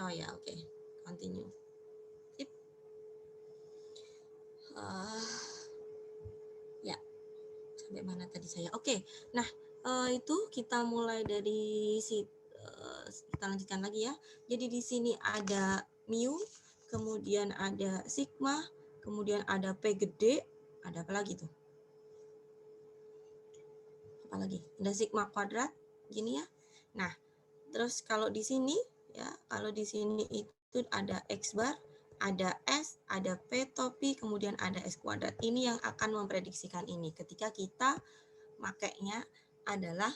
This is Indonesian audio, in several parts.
Oh ya, oke. Continue. Sip. Ya, sampai mana tadi saya? Oke. Nah, itu kita mulai dari kita lanjutkan lagi ya. Jadi di sini ada mu, kemudian ada sigma, kemudian ada P gede, ada apa lagi tuh? Apa lagi? Ada sigma kuadrat, gini ya. Nah, terus kalau di sini ya, kalau di sini itu ada X bar, ada S, ada P topi, kemudian ada S kuadrat. Ini yang akan memprediksikan ini ketika kita makainya adalah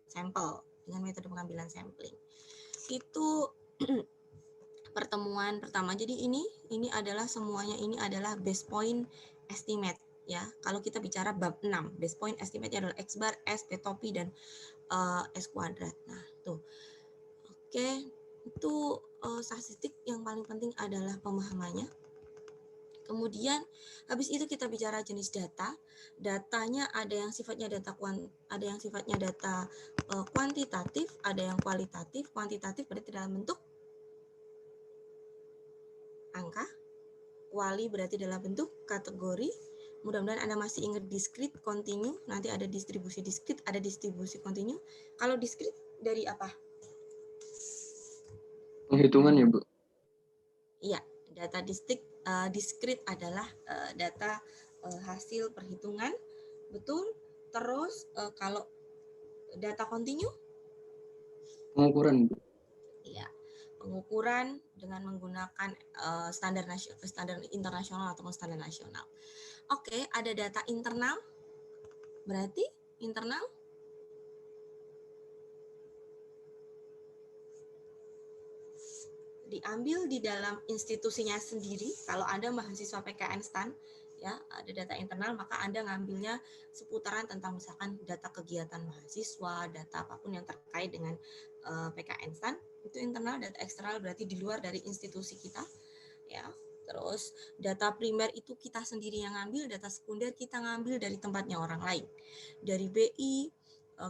sampel dengan metode pengambilan sampling. Itu pertemuan pertama. Jadi ini adalah semuanya ini adalah base point estimate ya. Kalau kita bicara bab 6, base point estimate adalah X bar, S, P topi dan S kuadrat. Nah, tuh. Oke, itu statistik yang paling penting adalah pemahamannya. Kemudian habis itu kita bicara jenis data. Datanya ada yang sifatnya data kuantitatif, ada yang kualitatif. Kuantitatif berarti dalam bentuk angka, kuali berarti dalam bentuk kategori. Mudah-mudahan Anda masih ingat discrete, continue, nanti ada distribusi discrete, ada distribusi continue. Kalau discrete dari apa? Penghitungan ya, Bu. Iya, data discrete adalah data hasil perhitungan, betul. Terus kalau data continue, Pengukuran, Bu. ya pengukuran dengan menggunakan standar internasional atau standar nasional. Oke, ada data internal, berarti internal diambil di dalam institusinya sendiri. Kalau Anda mahasiswa PKN STAN, ya ada data internal, maka Anda ngambilnya seputaran tentang misalkan data kegiatan mahasiswa, data apapun yang terkait dengan PKN STAN, itu internal. Data eksternal berarti di luar dari institusi kita, ya. Terus data primer itu kita sendiri yang ngambil, data sekunder kita ngambil dari tempatnya orang lain. Dari BI,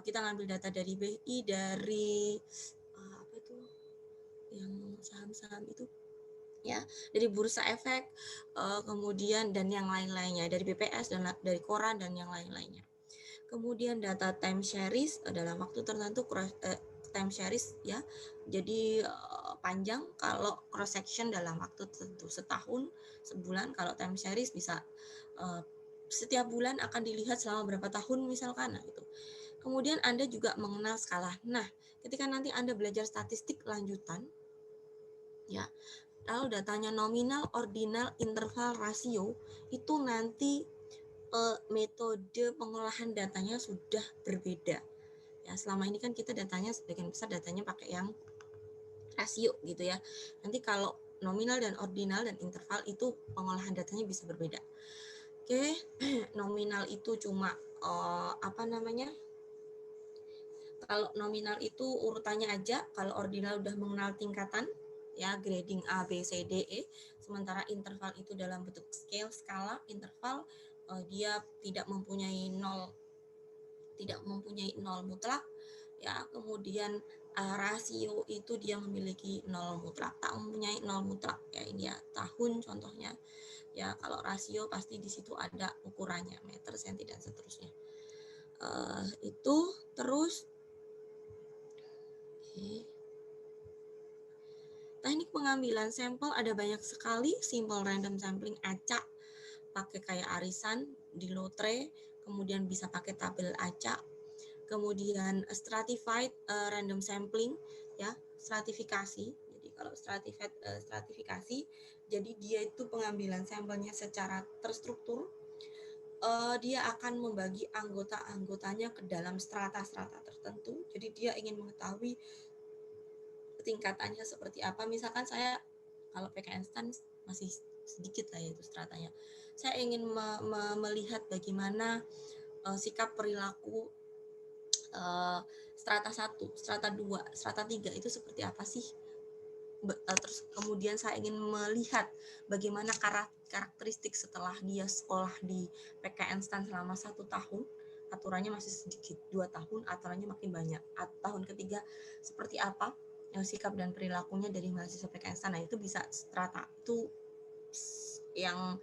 kita ngambil data dari BI, dari apa itu yang saham-saham itu ya, dari bursa efek, kemudian dan yang lain-lainnya, dari BPS dan dari koran dan yang lain-lainnya. Kemudian data time series dalam waktu tertentu, time series ya, jadi panjang kalau cross section dalam waktu tertentu, setahun, sebulan. Kalau time series bisa setiap bulan akan dilihat selama berapa tahun misalkan. Nah, itu. Kemudian Anda juga mengenal skala. Nah, ketika nanti Anda belajar statistik lanjutan, ya, kalau datanya nominal, ordinal, interval, rasio, itu nanti metode pengolahan datanya sudah berbeda. Ya, selama ini kan kita datanya sebagian besar datanya pakai yang rasio gitu ya. Nanti kalau nominal dan ordinal dan interval itu pengolahan datanya bisa berbeda. Oke, nominal itu cuma apa namanya? Kalau nominal itu urutannya aja, kalau ordinal udah mengenal tingkatan, ya grading A, B, C, D, E. Sementara interval itu dalam bentuk scale, skala, interval dia tidak mempunyai nol mutlak, ya. Kemudian rasio itu dia memiliki nol mutlak, tak mempunyai nol mutlak, ya. Ini ya tahun contohnya, ya. Kalau rasio pasti di situ ada ukurannya, meter, senti dan seterusnya. Itu terus. Teknik pengambilan sampel ada banyak sekali. Simple random sampling acak, pakai kayak arisan di lotre, kemudian bisa pakai tabel acak. Kemudian stratified random sampling, ya, stratifikasi. Jadi kalau stratifikasi, jadi dia itu pengambilan sampelnya secara terstruktur. Dia akan membagi anggota-anggotanya ke dalam strata-strata tertentu. Jadi dia ingin mengetahui tingkatannya seperti apa. Misalkan saya kalau PKN STAN masih sedikit lah ya itu stratanya. Saya ingin melihat bagaimana sikap perilaku strata 1, strata 2, strata 3 itu seperti apa sih. Terus kemudian saya ingin melihat bagaimana karakteristik setelah dia sekolah di PKN STAN selama 1 tahun, aturannya masih sedikit, 2 tahun aturannya makin banyak, tahun ketiga seperti apa, sikap dan perilakunya dari mahasiswa PKN STAN. Nah, itu bisa strata itu yang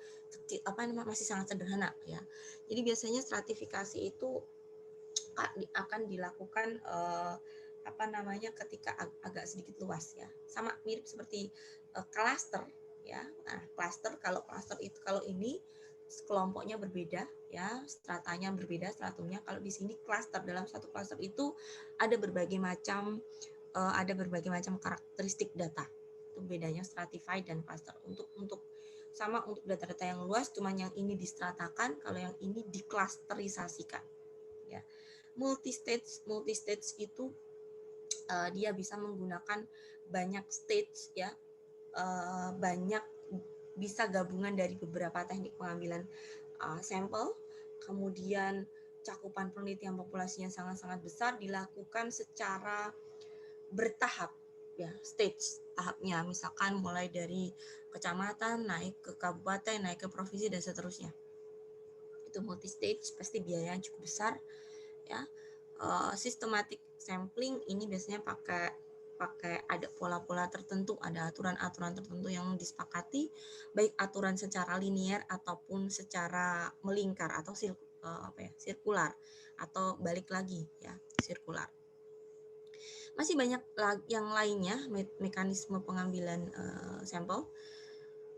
masih sangat sederhana ya. Jadi biasanya stratifikasi itu akan dilakukan ketika agak sedikit luas ya. Sama mirip seperti klaster ya. Nah, klaster kalau ini kelompoknya berbeda ya, stratanya berbeda, stratumnya. Kalau di sini klaster, dalam satu klaster itu ada berbagai macam karakteristik data. Itu bedanya stratified dan cluster. Untuk data-data yang luas, cuman yang ini distratakan, kalau yang ini diklasterisasikan. Ya. Multi-stage itu dia bisa menggunakan banyak stage ya, banyak bisa gabungan dari beberapa teknik pengambilan sampel, kemudian cakupan penelitian populasinya sangat-sangat besar, dilakukan secara bertahap ya, stage tahapnya, misalkan mulai dari kecamatan naik ke kabupaten, naik ke provinsi dan seterusnya. Itu multi stage, pasti biayanya cukup besar ya. Systematic sampling ini biasanya pakai ada pola-pola tertentu, ada aturan-aturan tertentu yang disepakati, baik aturan secara linier ataupun secara melingkar atau sirkular, atau balik lagi ya, sirkular. Masih banyak yang lainnya mekanisme pengambilan sampel.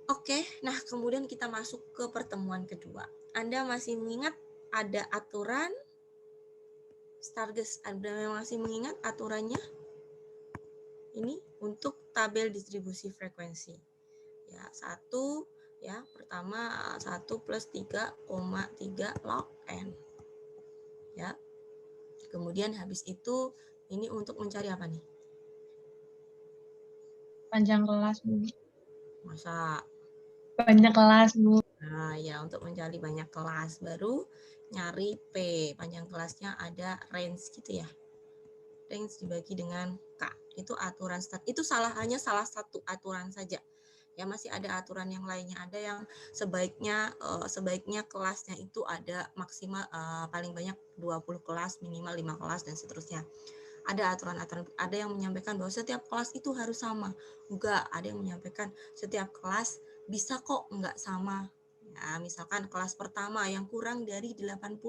Oke, nah kemudian kita masuk ke pertemuan kedua. Anda masih mengingat ada aturan Starges, Anda masih mengingat aturannya? Ini untuk tabel distribusi frekuensi. Ya, 1 ya, pertama 1 plus 3,3 log N. Ya. Kemudian habis itu ini untuk mencari apa nih? Panjang kelas, Bu. Masa Banyak kelas, Bu. Nah, ya untuk mencari banyak kelas baru nyari P. Panjang kelasnya ada range gitu ya. Range dibagi dengan K. Itu aturan start. Itu hanya salah satu aturan saja. Ya, masih ada aturan yang lainnya. Ada yang sebaiknya kelasnya itu ada maksimal paling banyak 20 kelas, minimal 5 kelas dan seterusnya. Ada aturan-aturan, ada yang menyampaikan bahwa setiap kelas itu harus sama. Enggak, ada yang menyampaikan setiap kelas bisa kok enggak sama. Nah, misalkan kelas pertama yang kurang dari 80,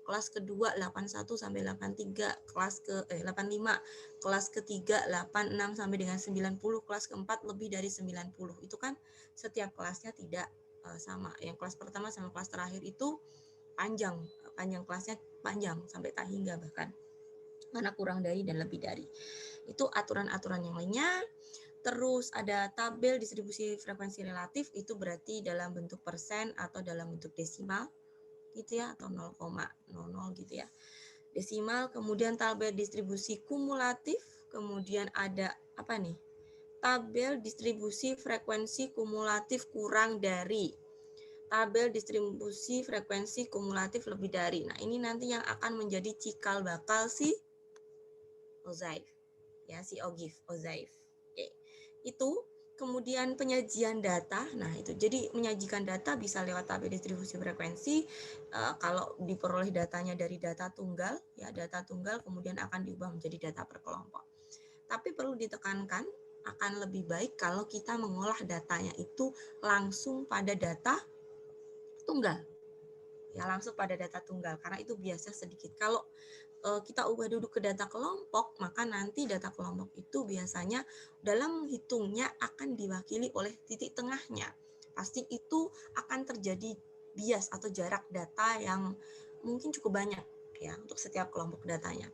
kelas kedua 81 sampai 83, kelas 85, kelas ketiga 86 sampai dengan 90, kelas keempat lebih dari 90. Itu kan setiap kelasnya tidak sama. Yang kelas pertama sama kelas terakhir itu panjang kelasnya panjang sampai tak hingga bahkan. Mana kurang dari dan lebih dari. Itu aturan-aturan yang lainnya. Terus ada tabel distribusi frekuensi relatif, itu berarti dalam bentuk persen atau dalam bentuk desimal gitu ya, atau 0,00 gitu ya. Desimal, kemudian tabel distribusi kumulatif, kemudian ada apa nih? Tabel distribusi frekuensi kumulatif kurang dari. Tabel distribusi frekuensi kumulatif lebih dari. Nah, ini nanti yang akan menjadi cikal bakal si Ozaif. Ya, si Ozaif. Oke. Itu kemudian penyajian data. Nah, itu jadi menyajikan data bisa lewat tabel distribusi frekuensi. Kalau diperoleh datanya dari data tunggal, ya data tunggal kemudian akan diubah menjadi data per kelompok. Tapi perlu ditekankan, akan lebih baik kalau kita mengolah datanya itu langsung pada data tunggal. Ya, langsung pada data tunggal karena itu biasa sedikit. Kalau kita ubah duduk ke data kelompok, maka nanti data kelompok itu biasanya dalam menghitungnya akan diwakili oleh titik tengahnya. Pasti itu akan terjadi bias atau jarak data yang mungkin cukup banyak ya untuk setiap kelompok datanya.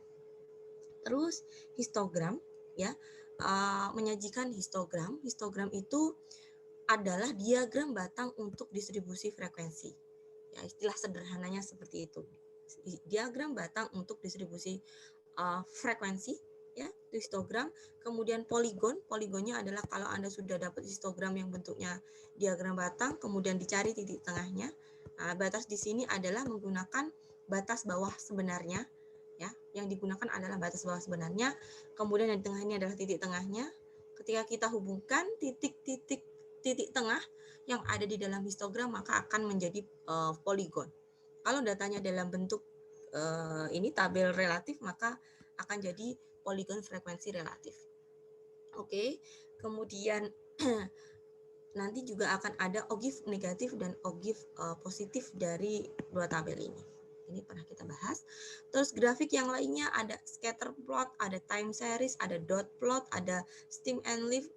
Terus histogram ya, menyajikan histogram. Histogram itu adalah diagram batang untuk distribusi frekuensi. Ya, istilah sederhananya seperti itu. Diagram batang untuk distribusi frekuensi ya, histogram. Kemudian poligonnya adalah kalau Anda sudah dapat histogram yang bentuknya diagram batang, kemudian dicari titik tengahnya. Nah, batas di sini adalah menggunakan batas bawah sebenarnya ya, yang digunakan adalah batas bawah sebenarnya, kemudian yang di tengah ini adalah titik tengahnya. Ketika kita hubungkan titik tengah yang ada di dalam histogram, maka akan menjadi poligon. Kalau datanya dalam bentuk ini tabel relatif, maka akan jadi poligon frekuensi relatif. Oke, kemudian nanti juga akan ada OGIF negatif dan OGIF positif dari dua tabel ini. Ini pernah kita bahas. Terus grafik yang lainnya ada scatter plot, ada time series, ada dot plot, ada stem and leaf,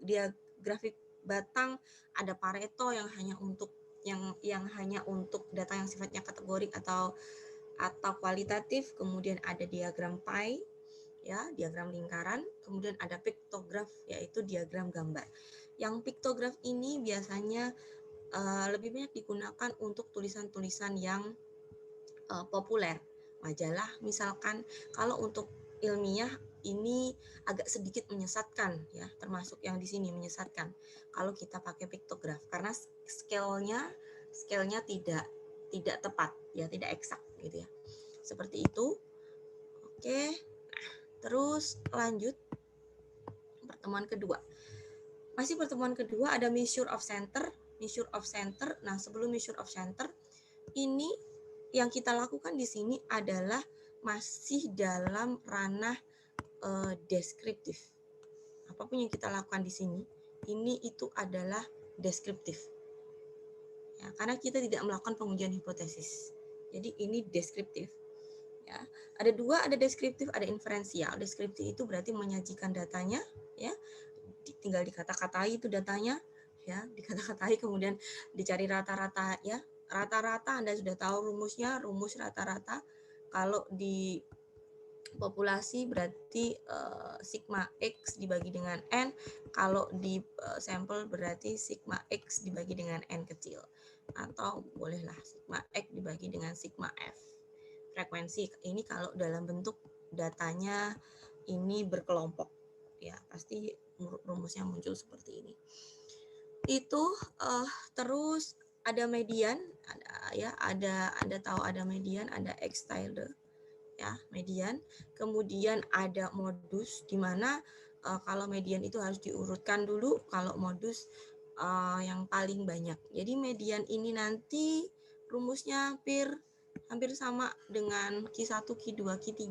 dia grafik batang, ada Pareto yang hanya untuk hanya untuk data yang sifatnya kategorik atau kualitatif, kemudian ada diagram pie, ya, diagram lingkaran, kemudian ada piktograf yaitu diagram gambar. Yang piktograf ini biasanya lebih banyak digunakan untuk tulisan-tulisan yang populer, majalah misalkan. Kalau untuk ilmiah ini agak sedikit menyesatkan ya, termasuk yang di sini menyesatkan kalau kita pakai piktograf karena scale-nya tidak tepat ya, tidak eksak gitu ya. Seperti itu. Oke. Terus lanjut pertemuan kedua. Masih pertemuan kedua ada measure of center. Measure of center. Nah, sebelum measure of center, ini yang kita lakukan di sini adalah masih dalam ranah deskriptif. Apapun yang kita lakukan di sini, ini itu adalah deskriptif. Ya, karena kita tidak melakukan pengujian hipotesis. Jadi ini deskriptif. Ya, ada dua, ada deskriptif, ada inferensial. Deskriptif itu berarti menyajikan datanya, ya, tinggal dikata-katai itu datanya, ya, dikata-katai kemudian dicari rata-rata, ya, rata-rata Anda sudah tahu rumusnya, rumus rata-rata. Kalau di populasi berarti sigma X dibagi dengan N, kalau di sampel berarti sigma X dibagi dengan N kecil, atau bolehlah sigma X dibagi dengan sigma F. Frekuensi ini kalau dalam bentuk datanya ini berkelompok, ya pasti rumusnya muncul seperti ini. Itu terus ada median, Anda tahu ada median, ada X tilde, ya, median. Kemudian ada modus, di mana kalau median itu harus diurutkan dulu, kalau modus yang paling banyak. Jadi median ini nanti rumusnya hampir sama dengan Q1, Q2, Q3,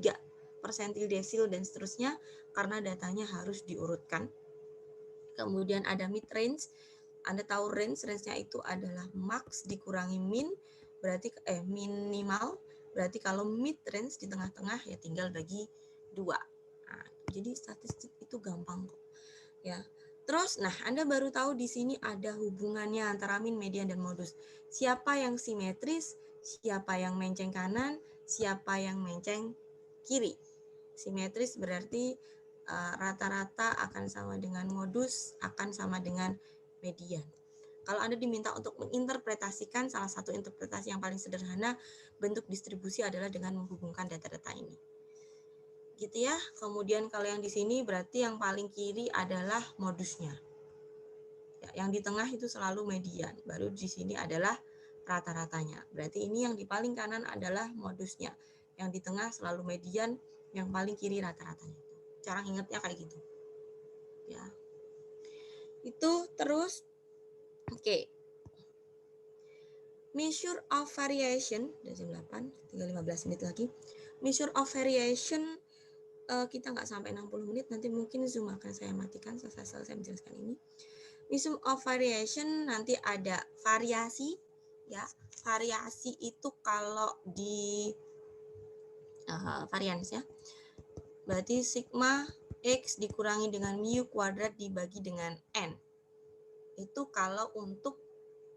persentil desil dan seterusnya, karena datanya harus diurutkan. Kemudian ada mid range. Anda tahu range-nya itu adalah max dikurangi min, berarti minimal. Berarti kalau mid range di tengah-tengah ya tinggal bagi 2. Nah, jadi statistik itu gampang kok. Ya. Terus, nah Anda baru tahu di sini ada hubungannya antara min, median, dan modus. Siapa yang simetris, siapa yang menceng kanan, siapa yang menceng kiri. Simetris berarti rata-rata akan sama dengan modus, akan sama dengan median. Kalau Anda diminta untuk menginterpretasikan, salah satu interpretasi yang paling sederhana bentuk distribusi adalah dengan menghubungkan data-data ini. Gitu ya. Kemudian kalau yang di sini berarti yang paling kiri adalah modusnya. Ya, yang di tengah itu selalu median. Baru di sini adalah rata-ratanya. Berarti ini yang di paling kanan adalah modusnya. Yang di tengah selalu median, yang paling kiri rata-ratanya. Cara ingatnya kayak gitu. Ya. Itu terus oke. Measure of variation, udah jam 8, tinggal 15 menit lagi. Measure of variation kita nggak sampai 60 menit, nanti mungkin Zoom akan saya matikan selesai saya menjelaskan ini. Measure of variation nanti ada variasi, ya. Variasi itu kalau di varians ya. Berarti sigma X dikurangi dengan mu kuadrat dibagi dengan N. Itu kalau untuk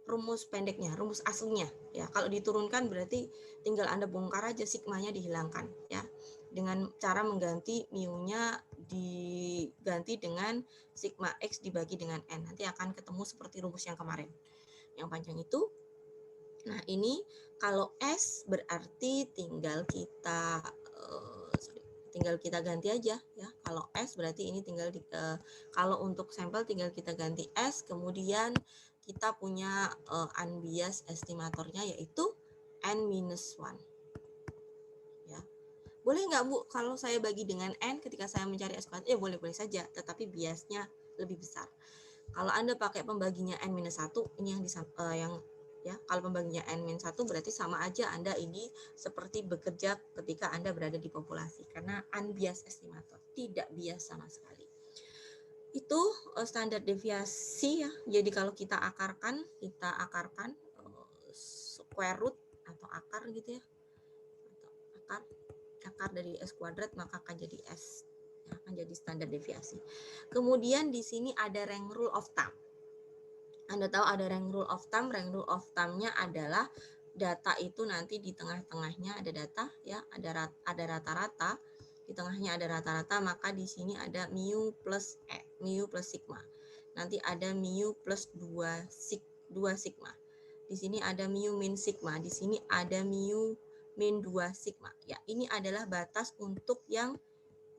rumus pendeknya, rumus aslinya ya. Kalau diturunkan berarti tinggal Anda bongkar aja, sigmanya dihilangkan ya. Dengan cara mengganti mu-nya diganti dengan sigma X dibagi dengan N. Nanti akan ketemu seperti rumus yang kemarin. Yang panjang itu. Nah, ini kalau S berarti tinggal kita ganti aja ya. Kalau S berarti ini tinggal kalau untuk sampel tinggal kita ganti S, kemudian kita punya unbiased estimatornya yaitu N-1. Ya. Boleh nggak Bu kalau saya bagi dengan N ketika saya mencari S kuadrat? Ya boleh-boleh saja, tetapi biasnya lebih besar. Kalau Anda pakai pembaginya N-1, ini yang ya, kalau pembaginya N-1 berarti sama aja Anda ini seperti bekerja ketika Anda berada di populasi, karena unbiased estimator, tidak bias sama sekali. Itu standar deviasi ya. Jadi kalau kita akarkan square root atau akar gitu ya. Atau akar dari S kuadrat maka akan jadi S. Ya, akan jadi standar deviasi. Kemudian di sini ada rank rule of thumb. Anda tahu ada rank rule of thumb. Rank rule of thumb-nya adalah data itu nanti di tengah-tengahnya ada data ya, ada rata-rata. Di tengahnya ada rata-rata, maka di sini ada mu plus sigma. Nanti ada mu plus 2 sigma. Di sini ada mu min sigma, di sini ada mu min 2 sigma. Ya, ini adalah batas untuk yang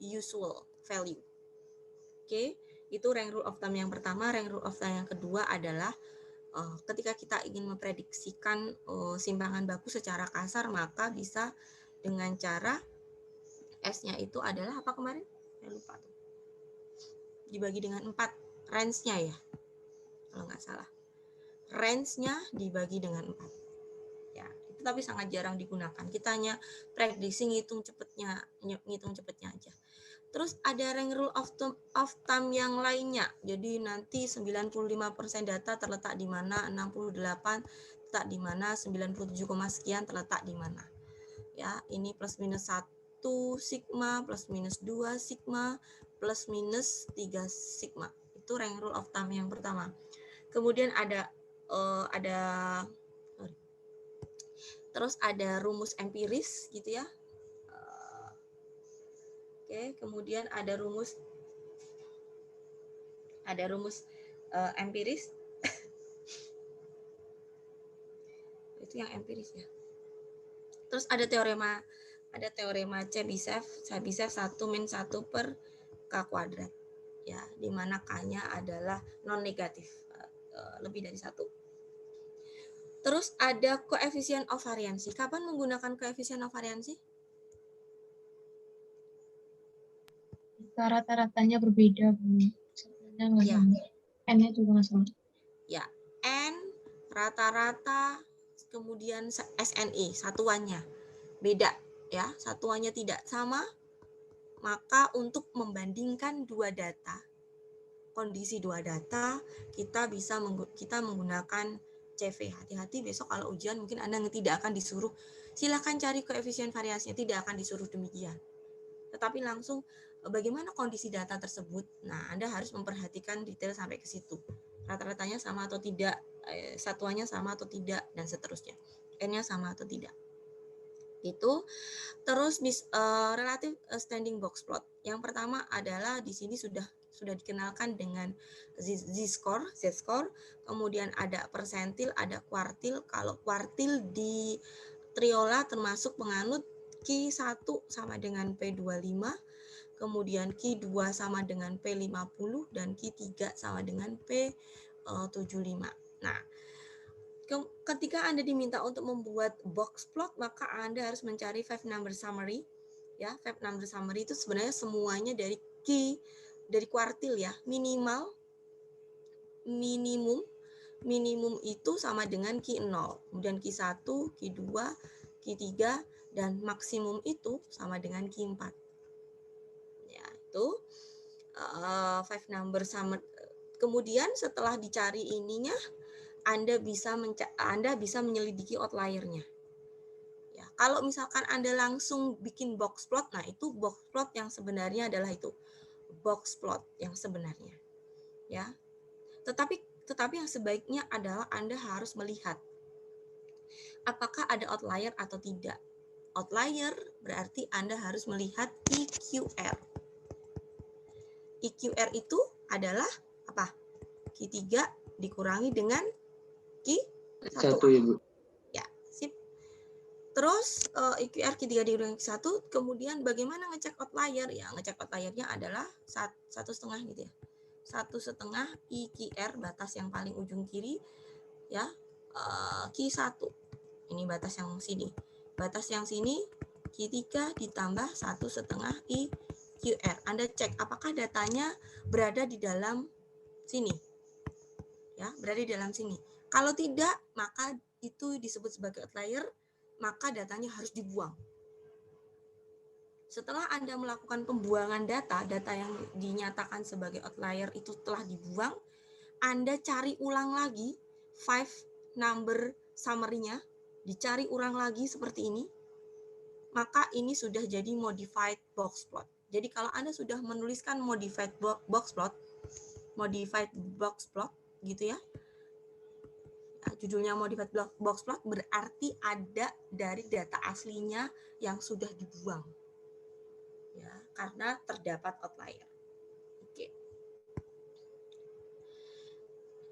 usual value. Oke, itu rank rule of thumb yang pertama. Rank rule of thumb yang kedua adalah ketika kita ingin memprediksikan simpangan baku secara kasar, maka bisa dengan cara S-nya itu adalah apa kemarin? Saya lupa tuh. Dibagi dengan 4, range-nya ya. Kalau nggak salah. Range-nya dibagi dengan 4. Ya, itu tapi sangat jarang digunakan. Kita hanya prediksi ngitung cepatnya aja. Terus ada rank rule of thumb yang lainnya. Jadi nanti 95% data terletak di mana, 68 terletak di mana, 97, sekian terletak di mana. Ya, ini plus minus 1 sigma, plus minus 2 sigma, plus minus 3 sigma. Itu rank rule of thumb yang pertama. Kemudian terus ada rumus empiris gitu ya. Oke, kemudian ada rumus empiris. Itu yang empiris ya. Terus ada teorema Chebyshev 1 min 1 per K kuadrat. Ya, di mana K-nya adalah non negatif, lebih dari 1. Terus ada koefisien of variansi. Kapan menggunakan koefisien of variansi? Rata-ratanya berbeda, Bu. Sebenarnya nggak Ya. sama. N-nya juga nggak sama. Ya, N, rata-rata, kemudian SNI, satuannya. Beda, ya, satuannya tidak sama. Maka untuk membandingkan kondisi dua data, kita menggunakan CV. Hati-hati besok kalau ujian mungkin Anda tidak akan disuruh, silakan cari koefisien variasinya, tidak akan disuruh demikian. Tetapi langsung bagaimana kondisi data tersebut. Nah, Anda harus memperhatikan detail sampai ke situ. Rata-ratanya sama atau tidak, satuannya sama atau tidak, dan seterusnya. N-nya sama atau tidak. Itu. Terus relative standing box plot. Yang pertama adalah di sini sudah dikenalkan dengan z-score, kemudian ada persentil, ada kuartil. Kalau kuartil di triola termasuk penganut Q1 sama dengan P25, kemudian Q2 sama dengan P50, dan Q3 sama dengan P75. Nah, ketika Anda diminta untuk membuat box plot, maka Anda harus mencari five number summary. Ya, five number summary itu sebenarnya semuanya dari kuartil ya. Minimum itu sama dengan Q0, kemudian Q1, Q2, Q3, dan maksimum itu sama dengan Q4. Ya, itu five number summary. Kemudian setelah dicari ininya, Anda bisa menyelidiki outlier-nya. Ya, kalau misalkan Anda langsung bikin box plot, nah itu box plot yang sebenarnya adalah itu. Box plot yang sebenarnya. Ya. Tetapi yang sebaiknya adalah Anda harus melihat apakah ada outlier atau tidak. Outlier berarti Anda harus melihat EQR. EQR itu adalah apa? Q3 dikurangi dengan Q1. Ya, Bu. Ya, sip. Terus EQR Q3 dikurangi Q1, kemudian bagaimana ngecek outlier? Ya, ngecek outliernya adalah 1,5 gitu ya. 1,5 EQR, batas yang paling ujung kiri, ya, Q1. Ini batas yang sini. Batas yang sini Q3 ditambah 1,5 EQR. Anda cek apakah datanya berada di dalam sini. Ya, berada di dalam sini. Kalau tidak, maka itu disebut sebagai outlier, maka datanya harus dibuang. Setelah Anda melakukan pembuangan data yang dinyatakan sebagai outlier itu telah dibuang, Anda cari ulang lagi 5 number summary-nya, dicari ulang lagi seperti ini, maka ini sudah jadi modified box plot. Jadi kalau Anda sudah menuliskan modified box plot gitu ya, judulnya modified box plot berarti ada dari data aslinya yang sudah dibuang. Ya, karena terdapat outlier. Oke.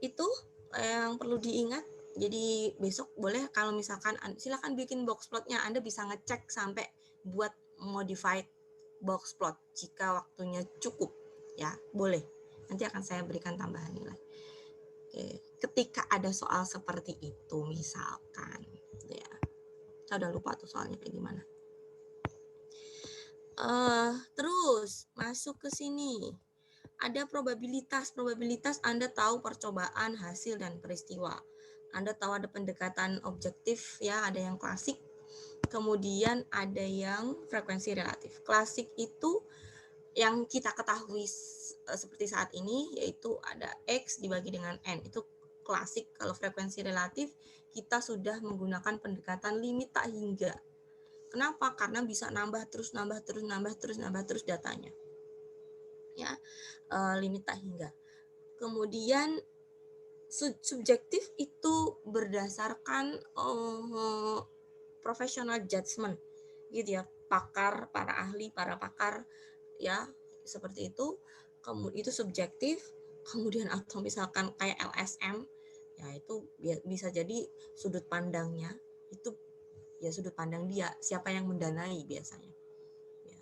Itu yang perlu diingat. Jadi besok boleh kalau misalkan silakan bikin box plotnya, Anda bisa ngecek sampai buat modified box plot jika waktunya cukup, ya boleh. Nanti akan saya berikan tambahan nilai. Oke. Ketika ada soal seperti itu, misalkan, ya, saya udah lupa tuh soalnya kayak gimana. Terus masuk ke sini. Ada probabilitas Anda tahu percobaan, hasil, dan peristiwa. Anda tahu ada pendekatan objektif, ya, ada yang klasik, kemudian ada yang frekuensi relatif. Klasik itu yang kita ketahui seperti saat ini, yaitu ada X dibagi dengan N, itu klasik. Kalau frekuensi relatif, kita sudah menggunakan pendekatan limit tak hingga. Kenapa? Karena bisa nambah terus datanya. Ya, limit tak hingga. Kemudian subjektif itu berdasarkan professional judgment, gitu ya, para ahli, para pakar, ya, seperti itu. Kemudian itu subjektif. Kemudian atau misalkan kayak LSM, ya itu bisa jadi sudut pandangnya itu, ya sudut pandang dia, siapa yang mendanai biasanya, ya,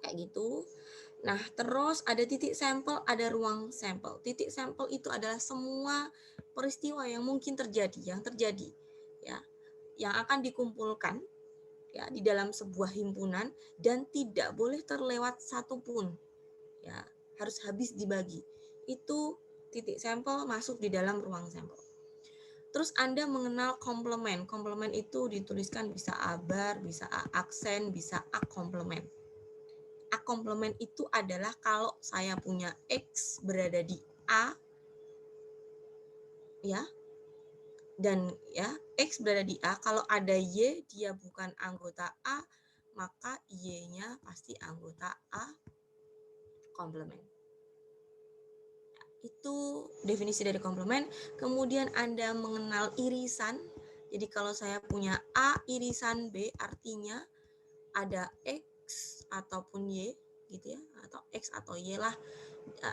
kayak gitu. Nah, terus ada titik sampel, ada ruang sampel. Titik sampel itu adalah semua peristiwa yang mungkin terjadi, ya, yang akan dikumpulkan, ya, di dalam sebuah himpunan dan tidak boleh terlewat satupun, ya, harus habis dibagi. Itu titik sampel masuk di dalam ruang sampel. Terus Anda mengenal komplement. Komplement itu dituliskan bisa A bar, bisa A aksen, bisa A komplement. A komplement itu adalah kalau saya punya X berada di A, ya, dan ya X berada di A, kalau ada Y dia bukan anggota A, maka Y-nya pasti anggota A komplement. Itu definisi dari komplement. Kemudian Anda mengenal irisan. Jadi kalau saya punya A irisan B, artinya ada X ataupun Y, gitu ya, atau X atau Y lah.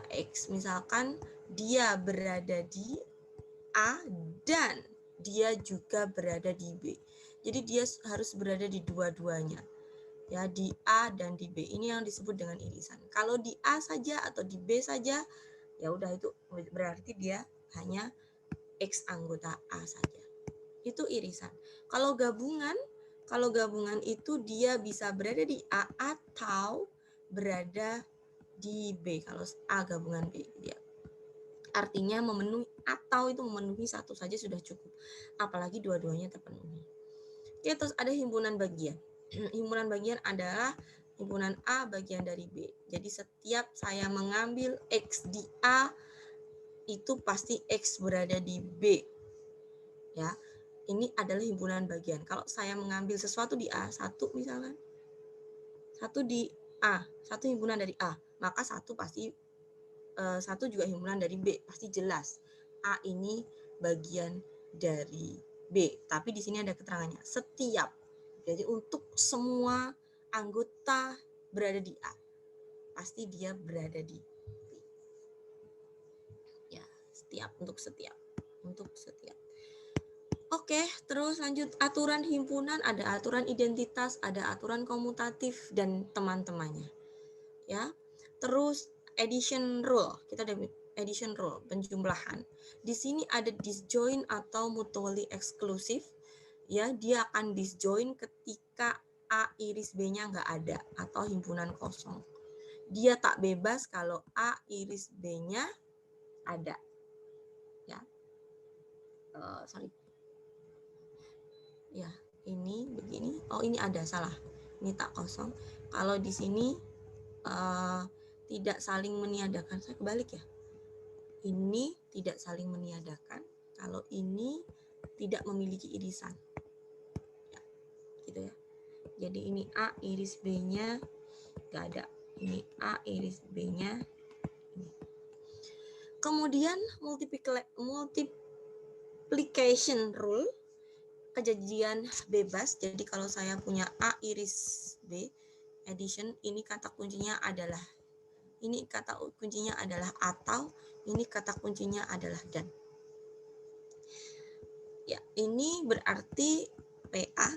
X misalkan dia berada di A dan dia juga berada di B. Jadi dia harus berada di dua-duanya, ya, di A dan di B. Ini yang disebut dengan irisan. Kalau di A saja atau di B saja, ya udah, itu berarti dia hanya X anggota A saja. Itu irisan. Kalau gabungan itu dia bisa berada di A atau berada di B. Kalau A gabungan B, dia artinya memenuhi, atau itu memenuhi satu saja sudah cukup, apalagi dua-duanya terpenuhi. Ya, terus ada himpunan bagian. Himpunan bagian adalah himpunan A bagian dari B. Jadi setiap saya mengambil X di A, itu pasti X berada di B, ya. Ini adalah himpunan bagian. Kalau saya mengambil sesuatu di A, satu misalkan, satu di A, satu himpunan dari A, maka satu pasti satu juga himpunan dari B, pasti jelas A ini bagian dari B. Tapi di sini ada keterangannya, setiap. Jadi untuk semua anggota berada di A, pasti dia berada di B. Ya, setiap, untuk setiap. Oke, terus lanjut aturan himpunan, ada aturan identitas, ada aturan komutatif dan teman-temannya. Ya. Terus addition rule, kita ada addition rule, penjumlahan. Di sini ada disjoint atau mutually exclusive, ya, dia akan disjoint ketika A iris B-nya nggak ada atau himpunan kosong. Dia tak bebas kalau A iris B-nya ada, ya. Sorry. Ya, ini begini. Oh, ini ada, salah. ini tak kosong. Kalau di sini tidak saling meniadakan, saya kebalik ya. Ini tidak saling meniadakan, kalau ini tidak memiliki irisan. Ya, gitu ya. Jadi ini A iris B-nya nggak ada. Ini A iris B-nya. Kemudian multiplication rule, kejadian bebas. Jadi kalau saya punya A iris B, addition, ini kata kuncinya adalah atau, ini kata kuncinya adalah dan. Ya, ini berarti PA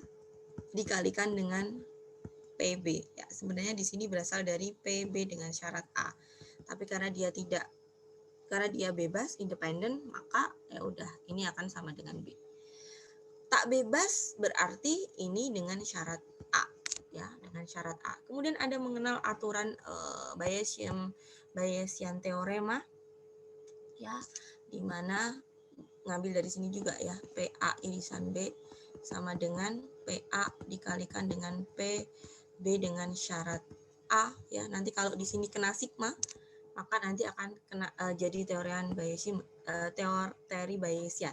dikalikan dengan PB. Ya, sebenarnya di sini berasal dari PB dengan syarat A. Tapi karena dia bebas, independen, maka ya udah, ini akan sama dengan B. Tak bebas berarti ini dengan syarat A, ya, dengan syarat A. Kemudian Anda mengenal aturan Bayesian teorema, ya, di mana ngambil dari sini juga ya, PA irisan B sama dengan PA dikalikan dengan PB dengan syarat A, ya. Nanti kalau di sini kena sigma, maka nanti akan kena jadi teori Bayesian.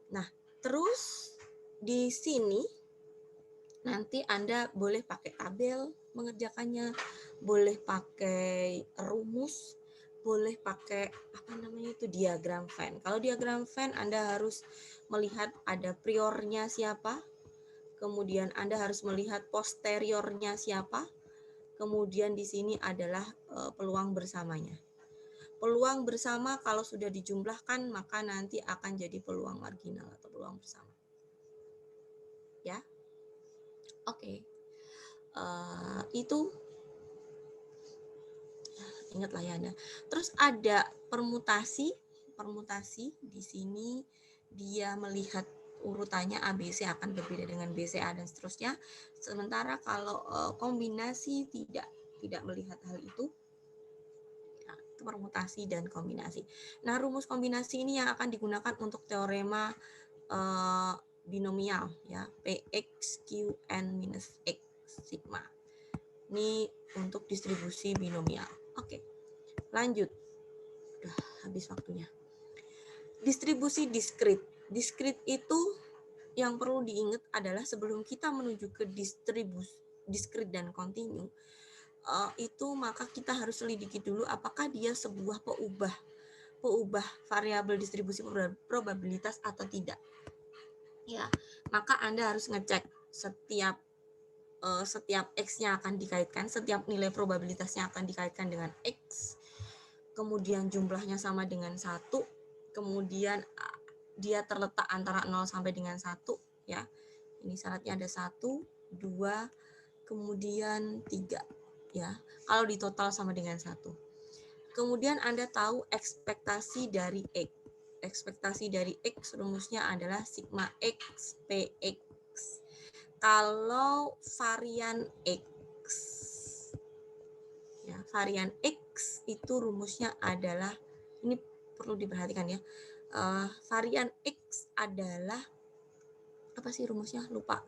Nah, terus di sini nanti Anda boleh pakai tabel mengerjakannya, boleh pakai rumus, boleh pakai diagram Venn. Kalau diagram Venn Anda harus melihat ada priornya siapa, kemudian Anda harus melihat posteriornya siapa, kemudian di sini adalah peluang bersamanya. Peluang bersama kalau sudah dijumlahkan maka nanti akan jadi peluang marginal atau peluang bersama. Ya, oke. Itu ingatlah ya Anda. Terus ada permutasi di sini dia melihat urutannya ABC akan berbeda dengan BCA dan seterusnya. Sementara kalau kombinasi tidak melihat hal itu. Permutasi dan kombinasi. Nah, rumus kombinasi ini yang akan digunakan untuk teorema binomial, ya, Px Qn minus X sigma. Ini untuk distribusi binomial. Oke, lanjut. Udah habis waktunya. Distribusi diskrit. Diskrit itu yang perlu diingat adalah sebelum kita menuju ke distribusi diskrit dan kontinu, itu maka kita harus selidiki dulu apakah dia sebuah peubah variabel distribusi probabilitas atau tidak. Ya, maka Anda harus ngecek setiap X-nya akan dikaitkan, setiap nilai probabilitasnya akan dikaitkan dengan X, kemudian jumlahnya sama dengan 1, kemudian dia terletak antara 0 sampai dengan 1, ya. Ini syaratnya ada 1, 2, kemudian 3. Ya, kalau di total sama dengan 1. Kemudian Anda tahu ekspektasi dari X. Ekspektasi dari X rumusnya adalah sigma X PX. Kalau varian X, ya, varian X itu rumusnya adalah, ini perlu diperhatikan ya, varian X adalah apa sih rumusnya? Lupa.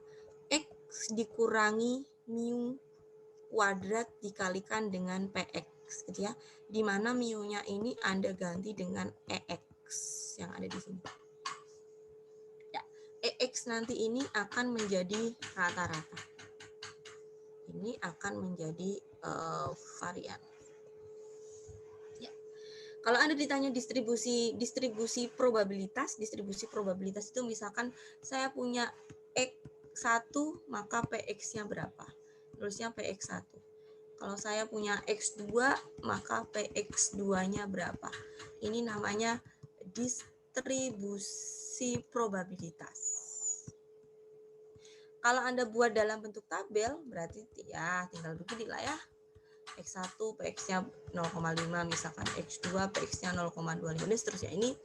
X dikurangi mu kuadrat dikalikan dengan PX, gitu ya. Di mana mu-nya ini Anda ganti dengan EX yang ada di sini. Ya, EX nanti ini akan menjadi rata-rata. Ini akan menjadi varian. Ya. Kalau Anda ditanya distribusi probabilitas itu misalkan saya punya X1 maka PX-nya berapa? Tulisnya PX1. Kalau saya punya X2, maka PX2-nya berapa? Ini namanya distribusi probabilitas. Kalau Anda buat dalam bentuk tabel, berarti ya tinggal begini lah ya. X1 PX-nya 0,5, misalkan X2 PX-nya 0,25, dan seterusnya. Ini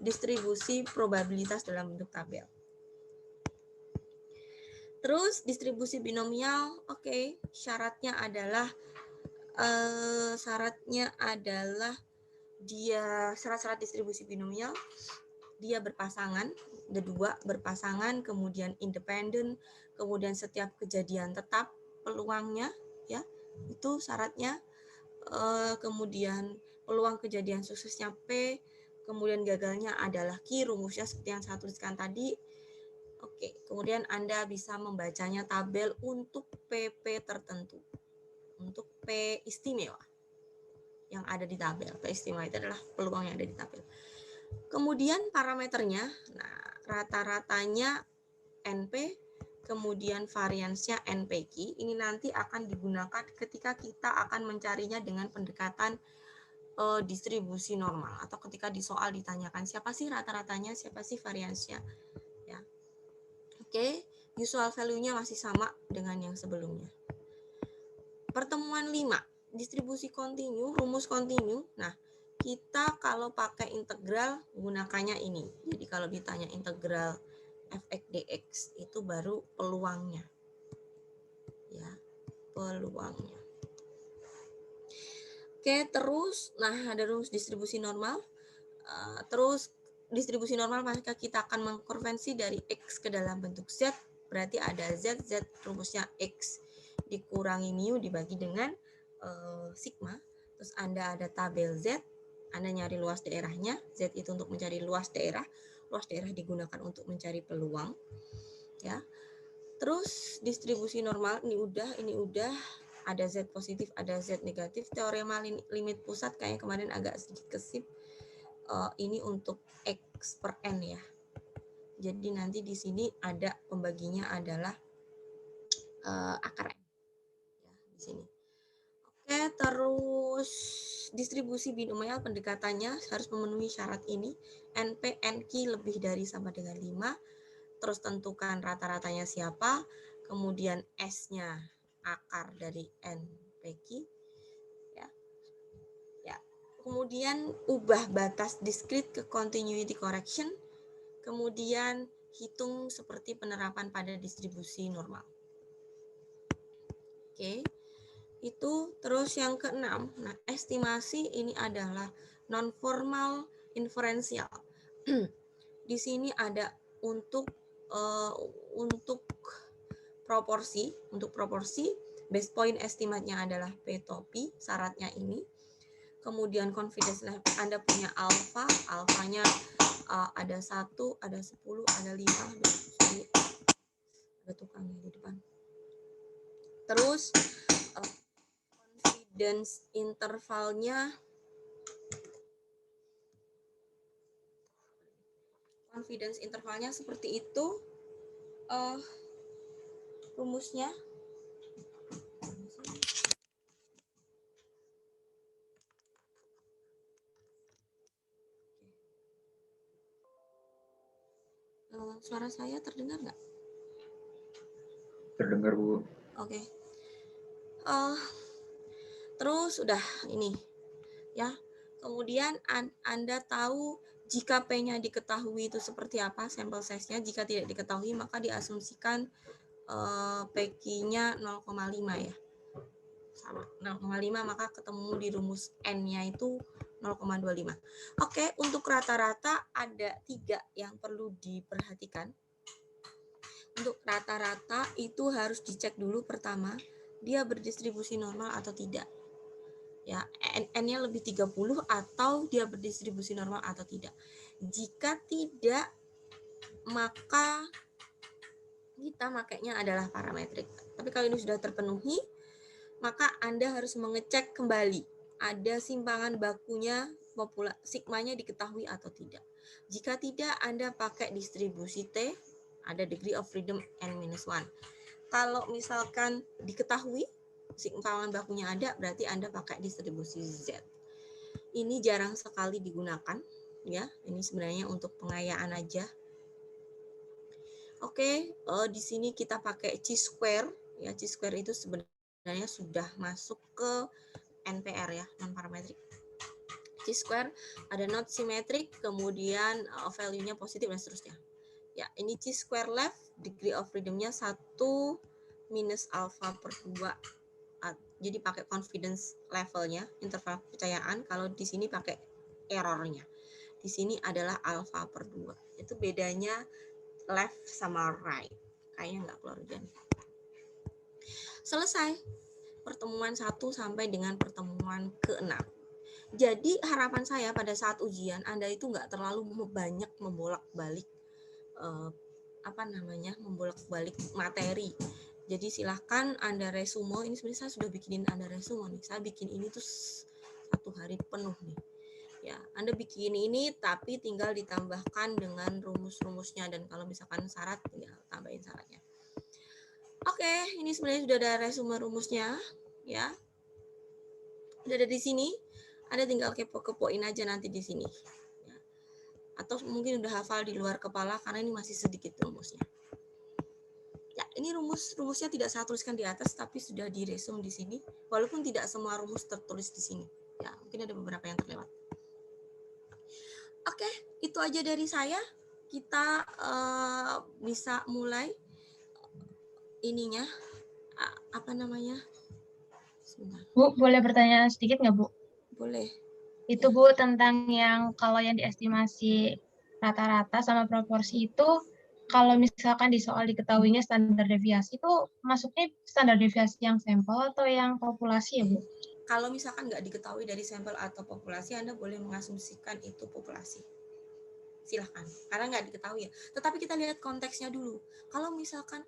distribusi probabilitas dalam bentuk tabel. Terus distribusi binomial, oke, syaratnya adalah dia syarat-syarat distribusi binomial, dia berpasangan, ada 2 berpasangan, kemudian independen, kemudian setiap kejadian tetap peluangnya, ya, itu syaratnya, kemudian peluang kejadian suksesnya P, kemudian gagalnya adalah Q, rumusnya seperti yang saya tuliskan tadi. Oke, kemudian Anda bisa membacanya tabel untuk PP tertentu, untuk P istimewa yang ada di tabel. P istimewa itu adalah peluang yang ada di tabel. Kemudian parameternya, nah rata-ratanya NP, kemudian variansnya NPQ, ini nanti akan digunakan ketika kita akan mencarinya dengan pendekatan distribusi normal, atau ketika di soal ditanyakan siapa sih rata-ratanya, siapa sih variansnya, ya. Oke, usual value-nya masih sama dengan yang sebelumnya. Pertemuan 5, distribusi kontinu, rumus kontinu. Nah, kita kalau pakai integral gunakannya ini. Jadi kalau ditanya integral fx dx itu baru peluangnya. Ya, peluangnya. Oke, terus nah ada rumus distribusi normal. Terus distribusi normal maka kita akan mengkonversi dari x ke dalam bentuk z, berarti ada z rumusnya x dikurangi mu dibagi dengan sigma. Terus Anda ada tabel z, Anda nyari luas daerahnya, z itu untuk mencari luas daerah digunakan untuk mencari peluang, ya. Terus distribusi normal ini udah ada z positif, ada z negatif. Teorema limit pusat kayak kemarin agak sedikit kesip. Ini untuk x per n ya. Jadi nanti di sini ada pembaginya adalah akar n. Ya, di sini. Oke, terus distribusi binomial pendekatannya harus memenuhi syarat ini. NP, NQ lebih dari sama dengan 5. Terus tentukan rata-ratanya siapa. Kemudian S-nya akar dari NPQ. Kemudian ubah batas discrete ke continuity correction, kemudian hitung seperti penerapan pada distribusi normal. Oke, itu terus yang keenam. Nah, estimasi ini adalah non formal inferensial. Di sini ada untuk proporsi, base point estimate-nya adalah P to P, syaratnya ini. Kemudian confidence level Anda punya alfa, alfanya ada 1, ada 10, ada 5, ada tukangnya di depan. Terus confidence intervalnya seperti itu rumusnya. Suara saya terdengar nggak? Terdengar, Bu. Oke. Terus udah ini ya. Kemudian Anda tahu jika P-nya diketahui itu seperti apa sampel size-nya. Jika tidak diketahui maka diasumsikan PQ-nya 0,5 ya. Sama 0,5 maka ketemu di rumus N-nya itu 0,25. Oke, untuk rata-rata ada 3 yang perlu diperhatikan. Untuk rata-rata itu harus dicek dulu pertama, dia berdistribusi normal atau tidak. Ya, N-nya lebih 30 atau dia berdistribusi normal atau tidak. Jika tidak, maka kita makainya adalah parametrik. Tapi kalau ini sudah terpenuhi, maka Anda harus mengecek kembali ada simpangan bakunya, sigmanya diketahui atau tidak. Jika tidak, Anda pakai distribusi T, ada degree of freedom N-1. Kalau misalkan diketahui simpangan bakunya ada, berarti Anda pakai distribusi Z. Ini jarang sekali digunakan, ya. Ini sebenarnya untuk pengayaan aja. Oke, di sini kita pakai chi-square, ya. Chi-square itu sebenarnya sudah masuk ke NPR ya, non parametrik. Chi-square ada not symmetric, kemudian value-nya positif dan seterusnya. Ya, ini chi-square left, degree of freedom-nya 1 minus alpha per 2. Jadi pakai confidence level-nya, interval kepercayaan. Kalau di sini pakai error-nya. Di sini adalah alpha per 2. Itu bedanya left sama right. kayaknya nggak keluar hujan. Selesai pertemuan 1 sampai dengan pertemuan ke-6. Jadi harapan saya pada saat ujian Anda itu nggak terlalu banyak membolak-balik membolak-balik materi. Jadi silahkan Anda resume. Ini sebenarnya saya sudah bikinin Anda resume nih. Saya bikin ini tuh 1 hari penuh nih. Ya, Anda bikin ini tapi tinggal ditambahkan dengan rumus-rumusnya, dan kalau misalkan syarat tinggal tambahin syaratnya. Oke, ini sebenarnya sudah ada resume rumusnya, ya. Udah ada di sini. Anda tinggal kepo-kepoin aja nanti di sini. Ya. Atau mungkin udah hafal di luar kepala karena ini masih sedikit rumusnya. Ya, ini rumusnya tidak saya tuliskan di atas tapi sudah diresum di sini. Walaupun tidak semua rumus tertulis di sini. Ya, mungkin ada beberapa yang terlewat. Oke, itu aja dari saya. Kita bisa mulai ininya Sebentar. Bu, boleh bertanya sedikit nggak, Bu? Boleh. Itu, Bu, tentang yang kalau yang diestimasi rata-rata sama proporsi itu, kalau misalkan di soal diketahuinya standar deviasi itu masuknya standar deviasi yang sampel atau yang populasi ya, Bu? Kalau misalkan nggak diketahui dari sampel atau populasi, Anda boleh mengasumsikan itu populasi. Silahkan, karena nggak diketahui ya. Tetapi kita lihat konteksnya dulu. Kalau misalkan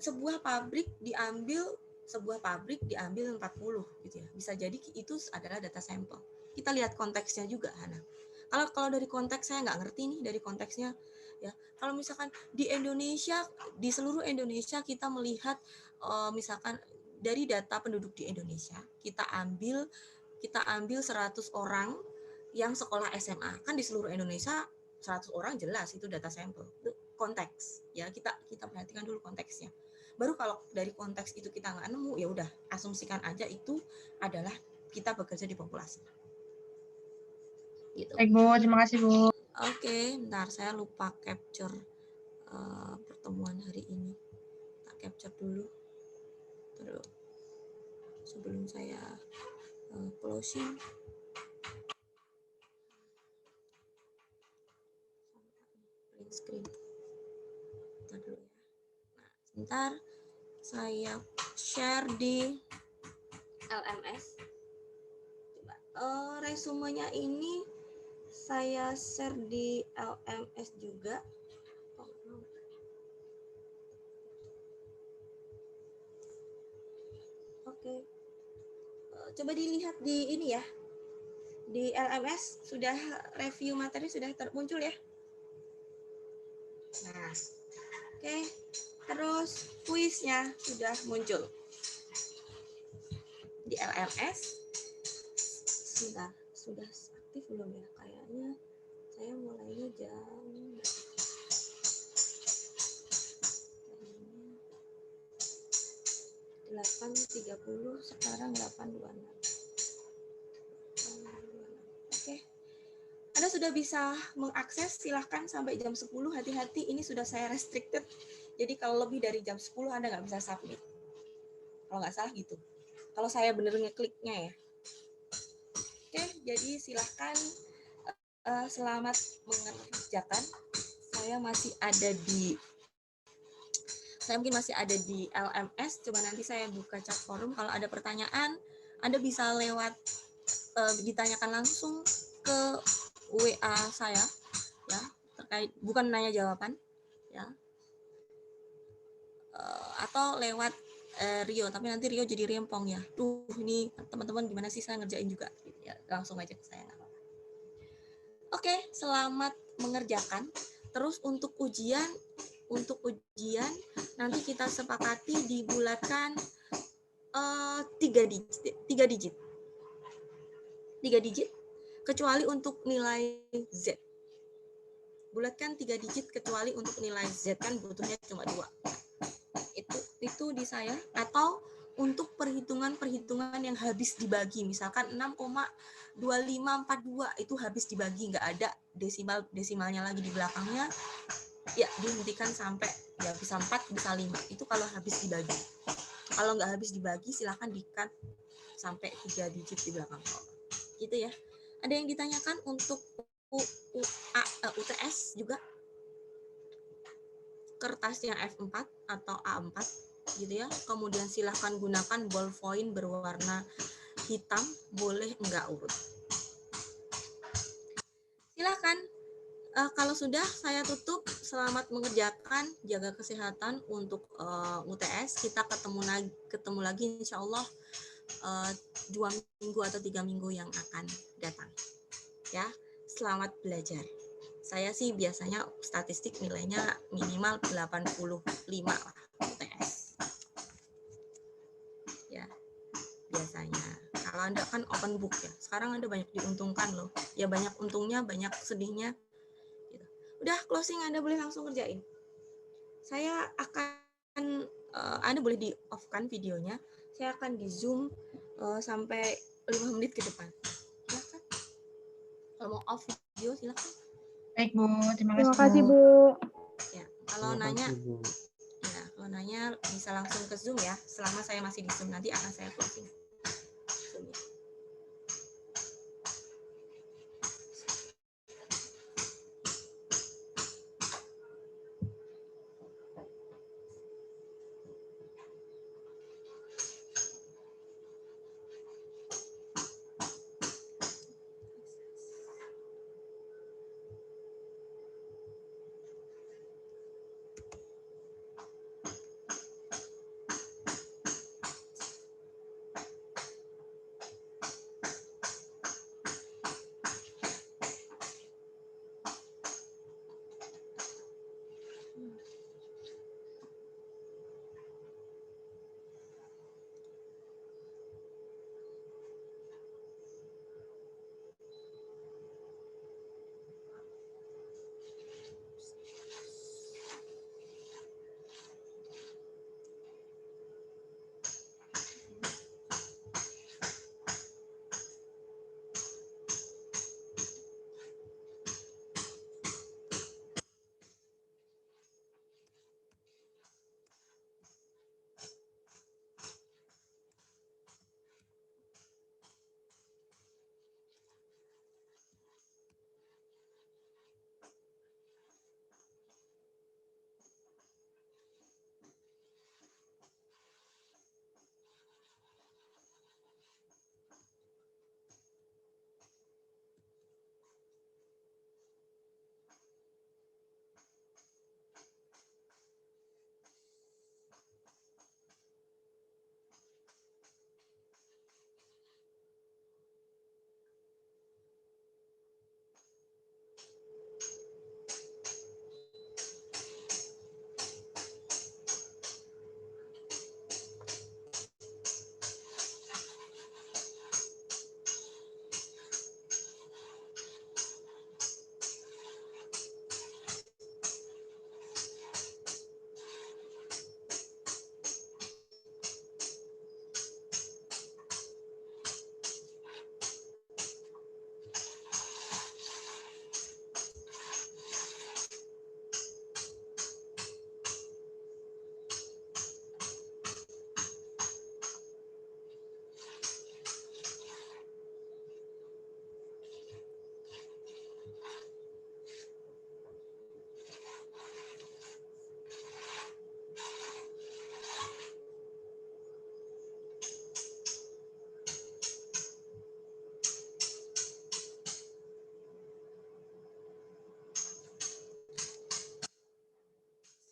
sebuah pabrik diambil 40 gitu ya. Bisa jadi itu adalah data sampel. Kita lihat konteksnya juga, Hana. Kalau dari konteks saya nggak ngerti nih dari konteksnya ya. Kalau misalkan di Indonesia, di seluruh Indonesia kita melihat misalkan dari data penduduk di Indonesia, kita ambil 100 orang yang sekolah SMA. Kan di seluruh Indonesia 100 orang jelas itu data sampel. Itu konteks ya, kita perhatikan dulu konteksnya. Baru kalau dari konteks itu kita nggak nemu, ya udah asumsikan aja itu adalah kita bekerja di populasi. Gitu. Baik, Bu, terima kasih, Bu. Oke, bentar saya lupa capture pertemuan hari ini. Tak capture dulu. Terus sebelum saya closing. Print screen. Bentar dulu ya. Nah, sebentar saya share di LMS. Coba resumenya ini saya share di LMS juga. Oke. Coba dilihat di ini ya. Di LMS sudah review materi sudah muncul ya. Nah, oke. Terus kuisnya sudah muncul di LMS. Sudah aktif belum ya? Kayaknya saya mulainya jam 8.30, sekarang 8.26. Oke. Anda sudah bisa mengakses, silahkan sampai jam 10. Hati-hati, ini sudah saya restricted. Jadi kalau lebih dari jam 10 Anda nggak bisa submit. Kalau nggak salah gitu. Kalau saya bener ngekliknya ya. Oke, jadi silahkan selamat mengerjakan. Saya mungkin masih ada di LMS. Coba nanti saya buka chat forum. Kalau ada pertanyaan, Anda bisa lewat ditanyakan langsung ke WA saya, ya, terkait bukan nanya jawaban, ya, atau lewat Rio. Tapi nanti Rio jadi rempong ya. Ini teman-teman gimana sih saya ngerjain juga? Ya, langsung aja ke saya. Oke, selamat mengerjakan. Terus untuk ujian nanti kita sepakati dibulatkan 3 digit kecuali untuk nilai Z. Bulatkan 3 digit kecuali untuk nilai Z, kan butuhnya cuma 2. Itu di saya. Atau untuk perhitungan yang habis dibagi, misalkan 6,2542 itu habis dibagi, nggak ada desimalnya lagi di belakangnya, ya dihentikan sampai ya bisa 4 bisa 5. Itu kalau habis dibagi. Kalau nggak habis dibagi silahkan di-cut sampai 3 digit di belakang. Gitu ya. Ada yang ditanyakan untuk UTS juga? kertasnya F4 atau A4 gitu ya. Kemudian silahkan gunakan ballpoint berwarna hitam, boleh enggak urut. Silahkan. Kalau sudah, saya tutup. Selamat mengerjakan, jaga kesehatan untuk UTS. Kita ketemu lagi insya Allah 2 minggu atau 3 minggu yang akan datang. Ya, selamat belajar. Saya sih biasanya statistik nilainya minimal 85 lah UTS. Ya, biasanya. Kalau Anda kan open book ya. Sekarang Anda banyak diuntungkan loh. Ya banyak untungnya, banyak sedihnya. Udah closing, Anda boleh langsung kerjain. Saya akan Anda boleh di off kan videonya. Saya akan di zoom sampai 5 menit ke depan. Silakan. Kalau mau off video silakan. Baik Bu, terima Terima kasih kasih, Bu. Bu. Ya, kalau nanya bisa langsung ke Zoom ya. Selama saya masih di Zoom, nanti akan saya closing Zoom-nya.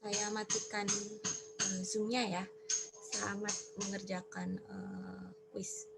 Saya matikan Zoom-nya ya. Selamat mengerjakan kuis.